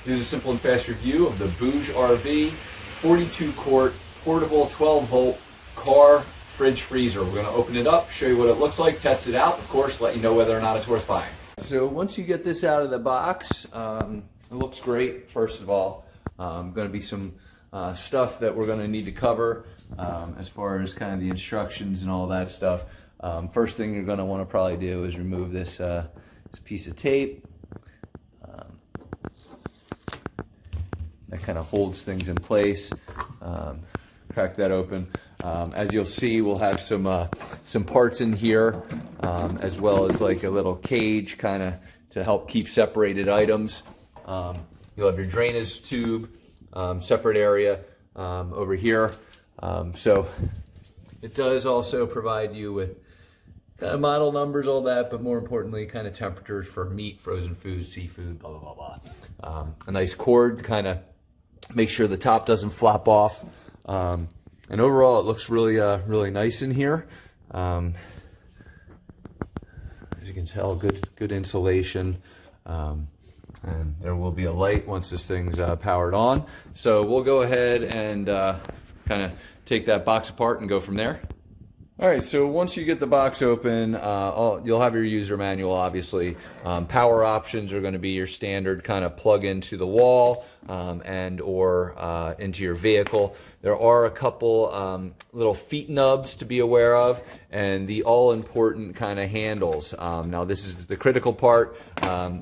Here's a simple and fast review of the BougeRV 42 quart portable 12 volt car fridge freezer. We're going to open it up, show you what it looks like, test it out, of course, let you know whether or not it's worth buying. So once you get this out of the box, it looks great. First of all, going to be some stuff that we're going to need to cover as far as kind of the instructions and all that stuff. First thing you're going to want to probably do is remove this, this piece of tape. That kind of holds things in place. Crack that open. As you'll see, we'll have some parts in here, as well as like a little cage kind of to help keep separated items. You'll have your drainage tube, separate area over here. So it does also provide you with kind of model numbers, all that, but more importantly, kind of temperatures for meat, frozen food, seafood, blah, blah, blah, blah. A nice cord, kind of make sure the top doesn't flop off. And overall, it looks really, really nice in here. As you can tell, good insulation. And there will be a light once this thing's powered on. So we'll go ahead and kind of take that box apart and go from there. All right, so once you get the box open, you'll have your user manual, obviously. Power options are going to be your standard kind of plug into the wall and or into your vehicle. There are a couple little feet nubs to be aware of, and the all-important kind of handles. Now this is the critical part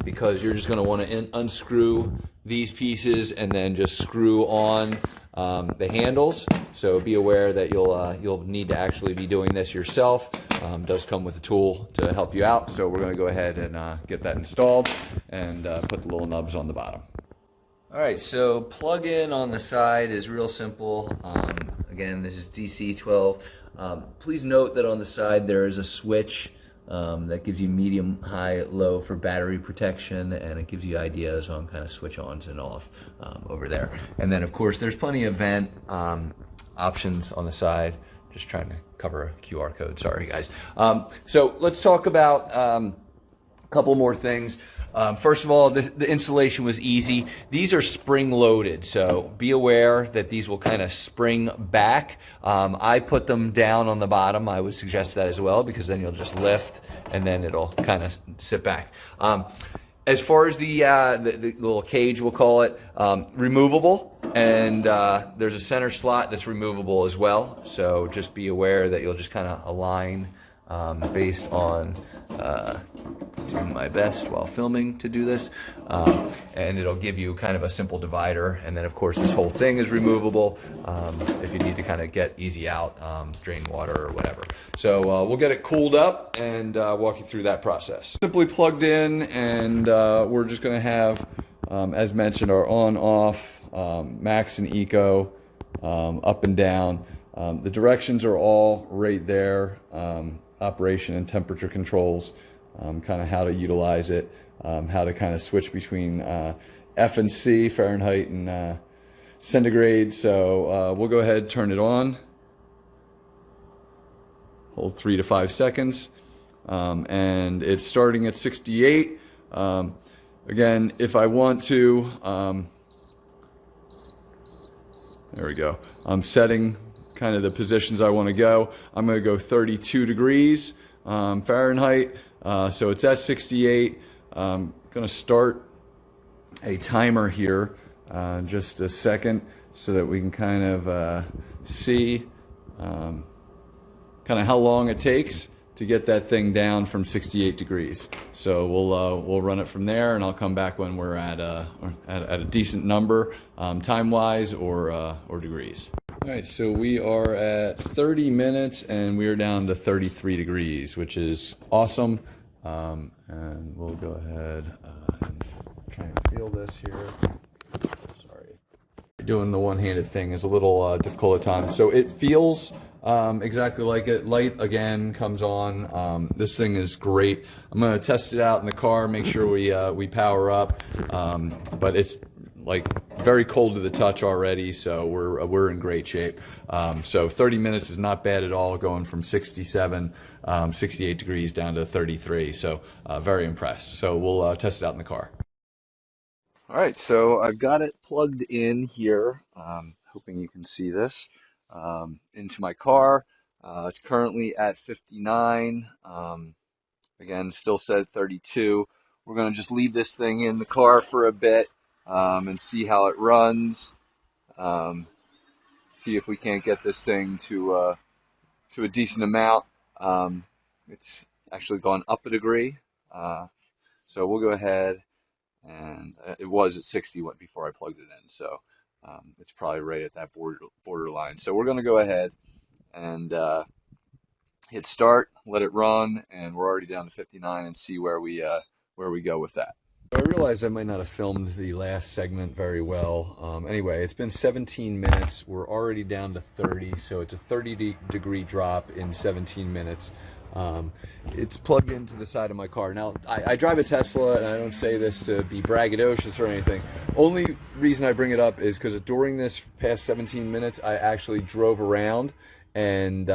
because you're just going to want to unscrew these pieces and then just screw on the handles. So be aware that you'll need to actually be doing this yourself. Does come with a tool to help you out. So we're going to go ahead and get that installed and put the little nubs on the bottom. All right, so plug in on the side is real simple. Again, this is DC 12. Please note that on the side there is a switch that gives you medium, high, low for battery protection, and it gives you ideas on kind of switch ons and off over there. And then of course there's plenty of vent options on the side. Just trying to cover a QR code, sorry guys. So let's talk about a couple more things. First of all, the installation was easy. These are spring loaded, so be aware that these will kind of spring back. I put them down on the bottom. I would suggest that as well, because then you'll just lift and then it'll kind of sit back. As far as the little cage, we'll call it, removable, and there's a center slot that's removable as well. So just be aware that you'll just kind of align based on doing my best while filming to do this, and it'll give you kind of a simple divider. And then of course this whole thing is removable if you need to kind of get easy out, drain water or whatever. So we'll get it cooled up and walk you through that process. Simply plugged in, and we're just going to have, as mentioned, our on-off, max and eco, up and down. The directions are all right there. Operation and temperature controls, kind of how to utilize it, how to kind of switch between F and C, Fahrenheit and centigrade. So we'll go ahead, turn it on, hold 3 to 5 seconds, and it's starting at 68. Again, if I want to, there we go, I'm setting kind of the positions I want to go. I'm going to go 32 degrees Fahrenheit, so it's at 68. I'm going to start a timer here, just a second, so that we can kind of see kind of how long it takes to get that thing down from 68 degrees. So we'll run it from there, and I'll come back when we're at a decent number, time-wise or degrees. All right, so we are at 30 minutes and we are down to 33 degrees, which is awesome. And we'll go ahead and try and feel this here. Sorry. Doing the one-handed thing is a little difficult at times. So it feels exactly like it. Light again comes on. This thing is great. I'm going to test it out in the car, make sure we power up. But it's like very cold to the touch already, so we're in great shape. So 30 minutes is not bad at all, going from 67, 68 degrees down to 33. So very impressed. So we'll test it out in the car. All right, so I've got it plugged in here, hoping you can see this, into my car. It's currently at 59. Again, still said 32. We're going to just leave this thing in the car for a bit and see how it runs. Um, See if we can't get this thing to a decent amount. It's actually gone up a degree, so we'll go ahead. And it was at 60 before I plugged it in, so it's probably right at that borderline. So we're going to go ahead and hit start, let it run, and we're already down to 59, and see where we go with that. I realize I might not have filmed the last segment very well. Anyway, it's been 17 minutes. We're already down to 30, so it's a 30-degree drop in 17 minutes. It's plugged into the side of my car. Now, I drive a Tesla, and I don't say this to be braggadocious or anything. Only reason I bring it up is because during this past 17 minutes, I actually drove around, and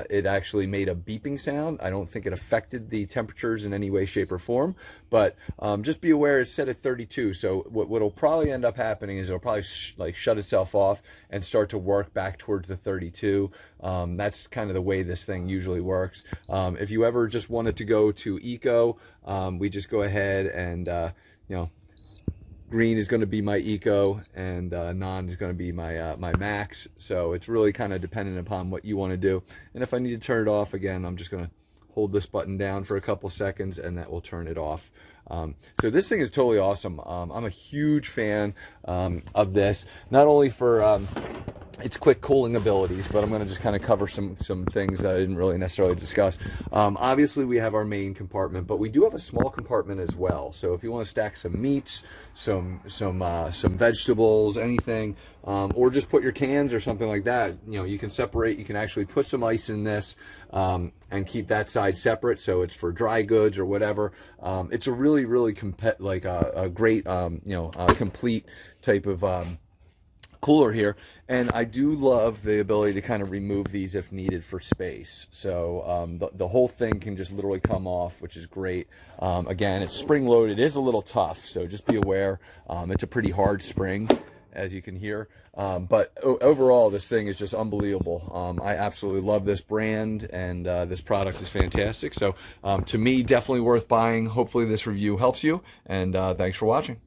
it actually made a beeping sound. I don't think it affected the temperatures in any way, shape, or form, but just be aware it's set at 32. So what'll probably end up happening is it'll probably shut itself off and start to work back towards the 32. That's kind of the way this thing usually works. If you ever just wanted to go to eco, we just go ahead and you know, green is going to be my eco, and non is going to be my my max. So it's really kind of dependent upon what you want to do. And if I need to turn it off again, I'm just going to hold this button down for a couple seconds, and that will turn it off. So this thing is totally awesome. I'm a huge fan of this, not only for its quick cooling abilities, but I'm going to just kind of cover some things that I didn't really necessarily discuss. Obviously, we have our main compartment, but we do have a small compartment as well. So if you want to stack some meats, some vegetables, anything, or just put your cans or something like that, you know, you can separate. You can actually put some ice in this and keep that side separate, so it's for dry goods or whatever. It's a really a great complete type of cooler here, and I do love the ability to kind of remove these if needed for space. So the whole thing can just literally come off, which is great. Again, it's spring loaded. It is a little tough, so just be aware. It's a pretty hard spring, as you can hear, but overall this thing is just unbelievable. I absolutely love this brand, and this product is fantastic. So to me, definitely worth buying. Hopefully this review helps you, and thanks for watching.